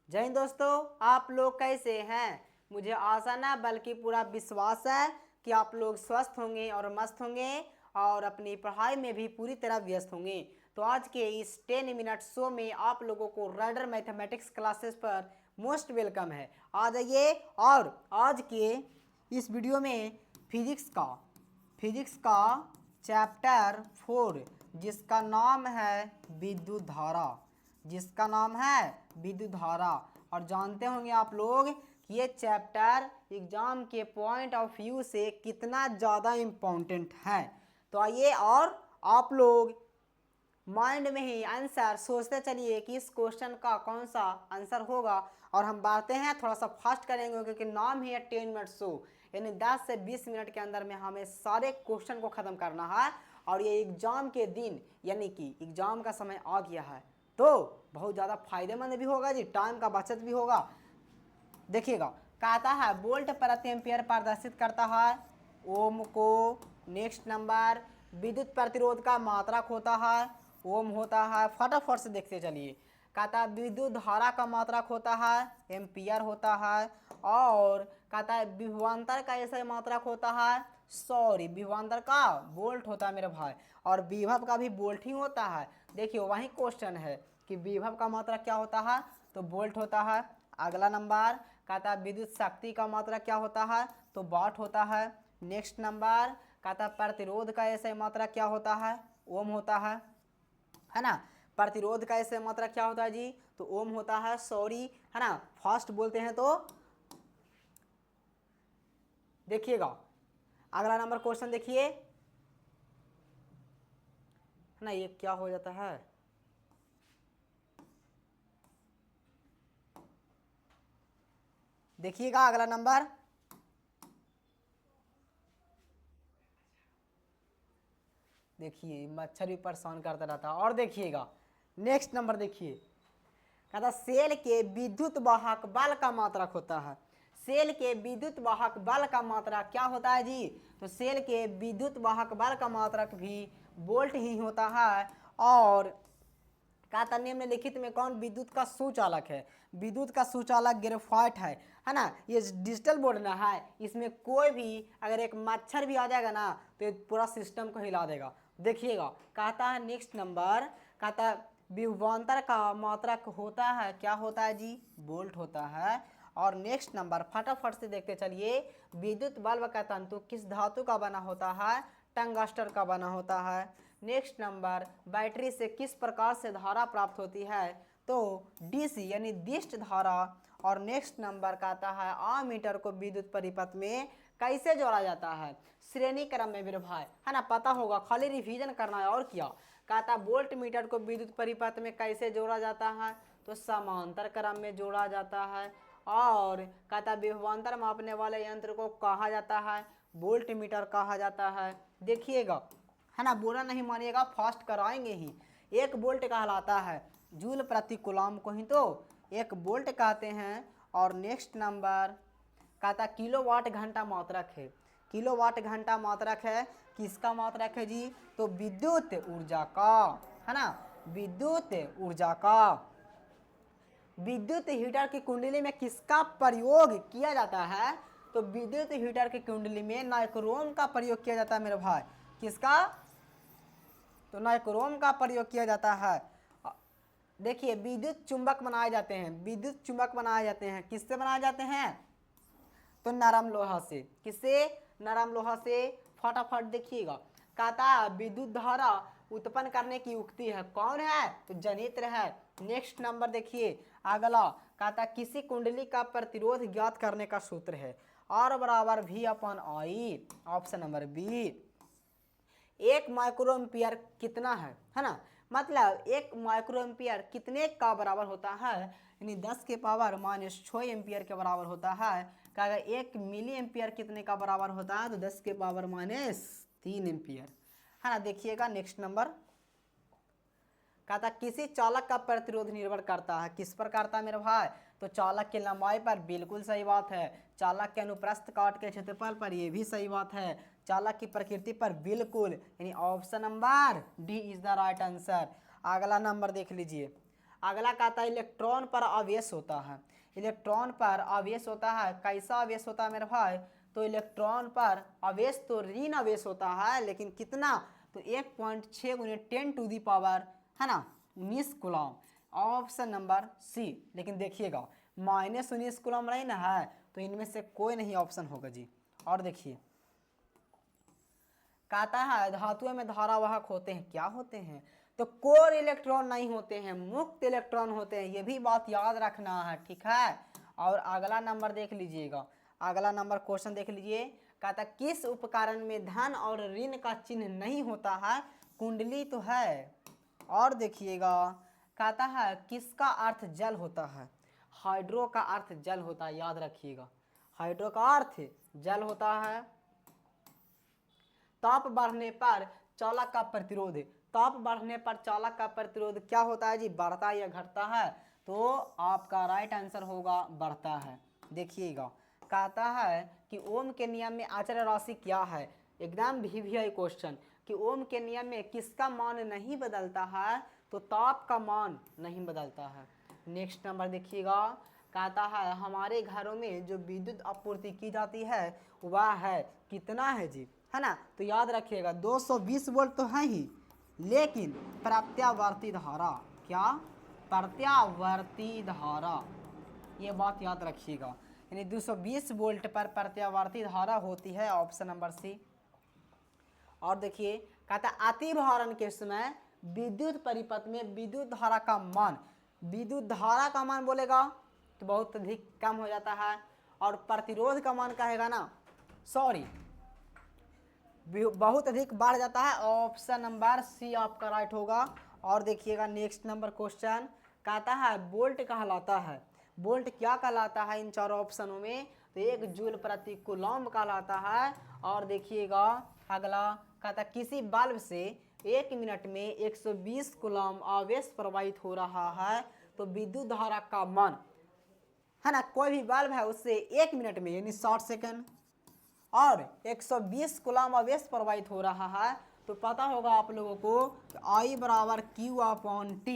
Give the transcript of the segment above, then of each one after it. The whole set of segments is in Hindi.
जय हिंद दोस्तों, आप लोग कैसे हैं। मुझे आशा ना बल्कि पूरा विश्वास है कि आप लोग स्वस्थ होंगे और मस्त होंगे और अपनी पढ़ाई में भी पूरी तरह व्यस्त होंगे। तो आज के इस 10 मिनट शो में आप लोगों को राइडर मैथमेटिक्स क्लासेस पर मोस्ट वेलकम है। आ जाइए। और आज के इस वीडियो में फिजिक्स का चैप्टर 4 जिसका नाम है विद्युत धारा, और जानते होंगे आप लोग कि ये चैप्टर एग्जाम के पॉइंट ऑफ व्यू से कितना ज़्यादा इम्पोर्टेंट है। तो आइए और आप लोग माइंड में ही आंसर सोचते चलिए कि इस क्वेश्चन का कौन सा आंसर होगा। और हम बातें हैं थोड़ा सा फास्ट करेंगे क्योंकि नाम ही है 10 मिनट शो, यानी 10 से 20 मिनट के अंदर में हमें सारे क्वेश्चन को ख़त्म करना है। और ये एग्ज़ाम के दिन यानी कि एग्ज़ाम का समय आ गया है तो बहुत ज़्यादा फायदेमंद भी होगा जी, टाइम का बचत भी होगा। देखिएगा, कहता है वोल्ट प्रति एम्पियर प्रदर्शित करता है ओम को। नेक्स्ट नंबर, विद्युत प्रतिरोध का मात्रक होता है ओम होता है। फटाफट से देखते चलिए। कहता है विद्युत धारा का मात्रक होता है एम्पियर होता है। और कहता है विभवांतर का ऐसा मात्रक होता है, सॉरी विभवांतर का वोल्ट होता है मेरे भाई, और विभव का भी वोल्ट ही होता है। देखिए वही क्वेश्चन है कि विभव का मात्रक क्या होता है, तो वोल्ट होता है। अगला नंबर कहता है विद्युत शक्ति का मात्रक क्या होता है, तो वाट होता है। नेक्स्ट नंबर कहता है प्रतिरोध का ऐसे मात्रक क्या होता है, ओम होता है ना। प्रतिरोध का ऐसे मात्रक क्या होता है जी, तो ओम होता है, सॉरी है ना, फास्ट बोलते हैं तो। देखिएगा अगला नंबर क्वेश्चन देखिए, है ना, ये क्या हो जाता है, देखिएगा अगला नंबर। देखिए मच्छर भी परेशान करता रहता है। और देखिएगा नेक्स्ट नंबर देखिए, कहता सेल के विद्युत वाहक बल का मात्रक होता है। सेल के विद्युत वाहक बल का मात्रक क्या होता है जी, तो सेल के विद्युत वाहक बल का मात्रक भी वोल्ट ही होता है। और कहता निम्नलिखित में कौन विद्युत का सुचालक है, विद्युत का सुचालक ग्रेफाइट है ना। ये डिजिटल बोर्ड ना है, इसमें कोई भी अगर एक मच्छर भी आ जाएगा ना तो ये पूरा सिस्टम को हिला देगा। देखिएगा कहता है नेक्स्ट नंबर, कहता है विभवांतर का मात्रक होता है, क्या होता है जी, वोल्ट होता है। और नेक्स्ट नंबर फटाफट से देखते चलिए, विद्युत बल्ब का तंतु किस धातु का बना होता है, टंगस्टर का बना होता है। नेक्स्ट नंबर, बैटरी से किस प्रकार से धारा प्राप्त होती है, तो डीसी यानी दिष्ट धारा। और नेक्स्ट नंबर कहता है आमीटर को विद्युत परिपथ में कैसे जोड़ा जाता है, श्रेणी क्रम में मेरे भाई, है ना, पता होगा, खाली रिवीजन करना है और क्या। कहता वोल्ट मीटर को विद्युत परिपथ में कैसे जोड़ा जाता है, तो समांतर क्रम में जोड़ा जाता है। और कहता विभवांतर मापने वाले यंत्र को कहा जाता है, वोल्ट मीटर कहा जाता है। देखिएगा, है ना, बुरा नहीं मानिएगा, फास्ट कराएंगे ही। एक वोल्ट कहलाता है जूल प्रति कूलम को ही तो एक वोल्ट कहते हैं। और नेक्स्ट नंबर कहता किलोवाट घंटा मात्रक है, किलोवाट घंटा मात्रक है, किसका मात्रक है जी, तो विद्युत ऊर्जा का, है ना, विद्युत ऊर्जा का। विद्युत हीटर की कुंडली में किसका प्रयोग किया जाता है, तो विद्युत हीटर की कुंडली में नाइक्रोम का प्रयोग किया जाता है मेरे भाई। किसका, तो नाइक्रोम का प्रयोग किया जाता है। देखिए विद्युत चुंबक बनाए जाते हैं, विद्युत चुंबक बनाए जाते हैं, किससे बनाए जाते हैं, तो नरम लोहा से। किससे, नरम लोहा से। फटाफट देखिएगा, कहता विद्युत धारा उत्पन्न करने की युक्ति है, कौन है, तो जनित्र है। नेक्स्ट नंबर देखिए अगला, कहता किसी कुंडली का प्रतिरोध ज्ञात करने का सूत्र है, R बराबर V upon I. Option number B. एक माइक्रोएम्पियर कितना है ना, मतलब एक माइक्रोएम्पियर कितने का बराबर होता है, यानी 10 के पावर -6 एम्पियर के बराबर होता है। क्या एक मिली एम्पियर कितने का बराबर होता है, तो 10 के पावर -3 एम्पियर, है ना। देखिएगा नेक्स्ट नंबर, कहता किसी चालक का प्रतिरोध निर्भर करता है, किस पर करता है मेरे भाई, तो चालक की लंबाई पर, बिल्कुल सही बात है। चालक के अनुप्रस्थ काट के क्षेत्रफल पर, यह भी सही बात है। चालक की प्रकृति पर, बिल्कुल, यानी option number D is the right answer. अगला नंबर देख लीजिए, अगला कहता है इलेक्ट्रॉन पर आवेश होता है। इलेक्ट्रॉन पर आवेश होता है, कैसा आवेश होता है मेरे भाई? तो इलेक्ट्रॉन पर आवेश तो ऋण आवेश होता है, लेकिन कितना? तो 1.6 गुने 10 टू दी पावर है ना 19 कूलम। ऑप्शन नंबर सी। लेकिन देखिएगा -19 कूलम नहीं ना है, तो इनमें से कोई नहीं ऑप्शन होगा जी। और देखिए कहता है धातुओं में धारावाहक होते हैं, क्या होते हैं? तो कोर इलेक्ट्रॉन नहीं होते हैं, मुक्त इलेक्ट्रॉन होते हैं, ये भी बात याद रखना है, ठीक है। और अगला नंबर देख लीजिएगा, अगला नंबर क्वेश्चन देख लीजिए। कहता किस उपकरण में धन और ऋण का चिन्ह नहीं होता है? कुंडली तो है। और देखिएगा कहता है किसका अर्थ जल होता है? हाइड्रो का अर्थ जल होता है, याद रखिएगा, हाइड्रो का अर्थ जल होता है। ताप बढ़ने पर चालक का प्रतिरोध, ताप बढ़ने पर चालक का प्रतिरोध क्या होता है जी? बढ़ता या घटता है? तो आपका राइट आंसर होगा बढ़ता है। देखिएगा कहता है कि ओम के नियम में अचर राशि क्या है? एकदम वीवीआई क्वेश्चन कि ओम के नियम में किसका मान नहीं बदलता है? तो ताप का मान नहीं बदलता है। नेक्स्ट नंबर देखिएगा, कहता है हमारे घरों में जो विद्युत आपूर्ति की जाती है वह है कितना है जी? है ना, तो याद रखिएगा 220 वोल्ट तो है ही, लेकिन प्रत्यावर्ती धारा, क्या? प्रत्यावर्ती धारा, ये बात याद रखिएगा, यानी 220 वोल्ट पर प्रत्यावर्ती धारा होती है। Option number C. और देखिए कहता है अतिभारण के समय विद्युत परिपथ में विद्युत धारा का मान, विद्युत धारा का मान बोलेगा तो बहुत अधिक कम हो जाता है, और प्रतिरोध का मान कहेगा ना, सॉरी, बहुत अधिक बढ़ जाता है। ऑप्शन नंबर सी आपका राइट होगा। और देखिएगा नेक्स्ट नंबर क्वेश्चन कहता है वोल्ट कहलाता है, वोल्ट क्या कहलाता है इन चारों ऑप्शनों में? तो 1 जूल प्रति कूलम्ब कहलाता है। और देखिएगा अगला कहता किसी बल्ब से 1 मिनट में 120 कूलम्ब आवेश प्रवाहित हो रहा है, तो विद्युत धारा का मान, है ना, कोई भी बल्ब है उससे 1 मिनट में यानी 60 सेकंड और 120 कूलम्ब आवेश प्रवाहित हो रहा है, तो पता होगा आप लोगों को I बराबर Q/T,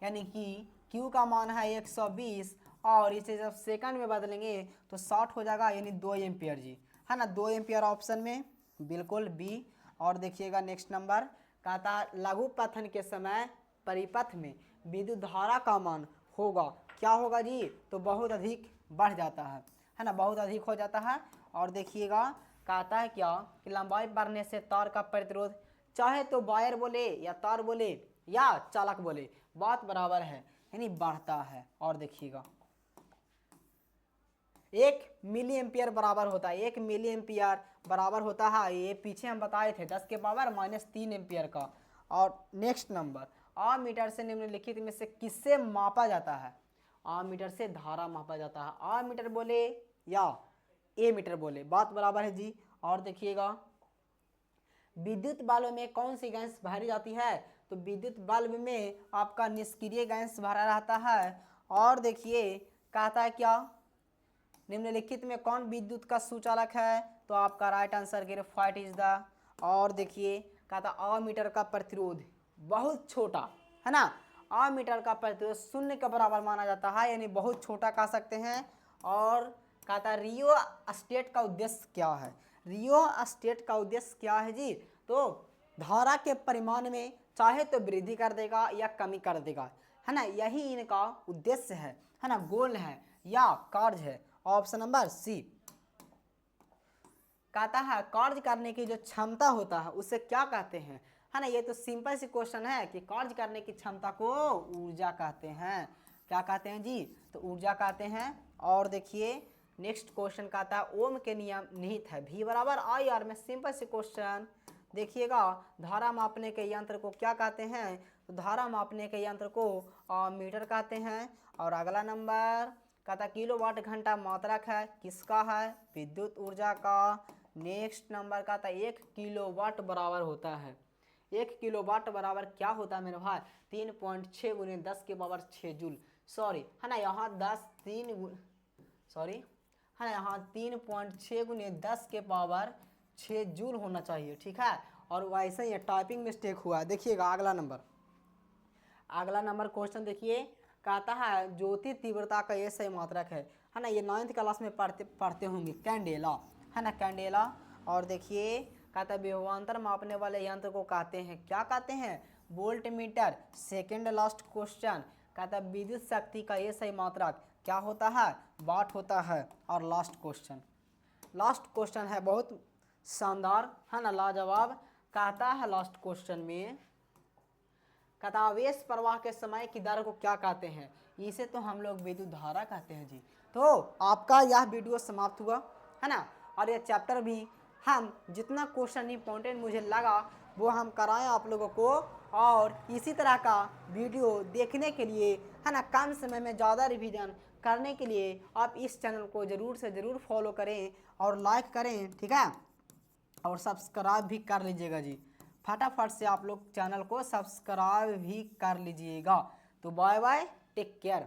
यानी कि Q का मान है 120 और इसे जब सेकंड में बदलेंगे तो 60 हो जाएगा, यानी 2 एम्पियर जी, है ना, 2 एम्पियर ऑप्शन में बिल्कुल बी। और देखिएगा नेक्स्ट नंबर कहता लघु पथन के समय परिपथ में विद्युत धारा का मान होगा, क्या होगा जी? तो बहुत अधिक बढ़ जाता है ना, बहुत अधिक हो जाता है। और देखिएगा कहता है क्या कि लंबाई बढ़ने से तार का प्रतिरोध, चाहे तो वायर बोले या तार बोले या चालक बोले, बात बराबर है, यानी बढ़ता है। और देखिएगा 1 मिली एम्पियर बराबर होता है, 1 मिली एम्पियर बराबर होता है, ये पीछे हम बताए थे 10 के पावर -3 एम्पियर का। और नेक्स्ट नंबर अमीटर से निम्नलिखित में से किससे मापा जाता है? अमीटर से धारा मापा जाता है, अमीटर बोले या ए मीटर बोले, बात बराबर है जी। और देखिएगा विद्युत बल्ब में कौन सी गैस भरी जाती है? तो विद्युत बल्ब में आपका निष्क्रिय गैस भरा रहता है। और देखिए कहता है क्या निम्नलिखित में कौन विद्युत का सुचालक है? तो आपका right answer graphite is the. और देखिए कहता अमीटर का प्रतिरोध बहुत छोटा, है ना, अमीटर का प्रतिरोध 0 के बराबर माना जाता है, यानी बहुत छोटा कह सकते हैं। और कहता रियो स्टेट का उद्देश्य क्या है? रियो स्टेट का उद्देश्य क्या है जी? तो धारा के परिमाण में चाहे तो वृद्धि कर देगा या कमी कर देगा, है ना, यही इनका उद्देश्य है ना, गोल है या कार्य है। Option number C. कहता है कार्य करने की जो क्षमता होता है उसे क्या कहते हैं? है ना, ये तो सिंपल सी क्वेश्चन है कि कार्य करने की क्षमता को ऊर्जा कहते हैं। क्या कहते हैं जी? तो ऊर्जा कहते हैं। और देखिए नेक्स्ट क्वेश्चन कहता है ओम के नियम निहित है V बराबर IR में, सिंपल सी क्वेश्चन। देखिएगा धारा मापने के यंत्र को क्या कहते हैं? तो धारा मापने के यंत्र को मीटर कहते हैं। और अगला नंबर कहता किलोवाट घंटा मात्रक है, किसका है? विद्युत ऊर्जा का। नेक्स्ट नंबर कहता 1 किलोवाट बराबर होता है, 1 किलोवाट बराबर क्या होता है मेरे भाई? 3.6 गुने 10 के पावर 6 जूल, सॉरी, है ना, यहाँ 3.6 गुने 10 के पावर 6 जूल होना चाहिए, ठीक है। और वैसे ही टाइपिंग मिस्टेक हुआ है। देखिएगा अगला नंबर क्वेश्चन देखिए कहता है ज्योति तीव्रता का ये सही मात्रक है ना। ये 9th क्लास में पढ़ते होंगे, कैंडेला है ना, कैंडेला। और देखिए कहता है विभवांतर मापने वाले यंत्र को कहते हैं, क्या कहते हैं, volt meter. Second last question कहता है विद्युत शक्ति का ये सही मात्रक क्या होता है, वाट होता है। और लास्ट क्वेश्चन है बहुत शानदार है ना, लाजवाब। कहता है लास्ट क्वेश्चन में, कहता आवेश प्रवाह के समय की दर को क्या कहते हैं, इसे तो हम लोग विद्युत धारा कहते हैं जी। तो आपका यह वीडियो समाप्त हुआ है ना। और यह चैप्टर भी हम जितना क्वेश्चन इंपॉर्टेंट मुझे लगा वो हम कराएं आप लोगों को। और इसी तरह का वीडियो देखने के लिए है ना, कम समय में ज़्यादा रिवीजन करने के लिए आप इस चैनल को ज़रूर से ज़रूर फॉलो करें और लाइक करें, ठीक है, और सब्सक्राइब भी कर लीजिएगा जी। फटाफट से आप लोग चैनल को सब्सक्राइब भी कर लीजिएगा। तो बाय बाय, टेक केयर।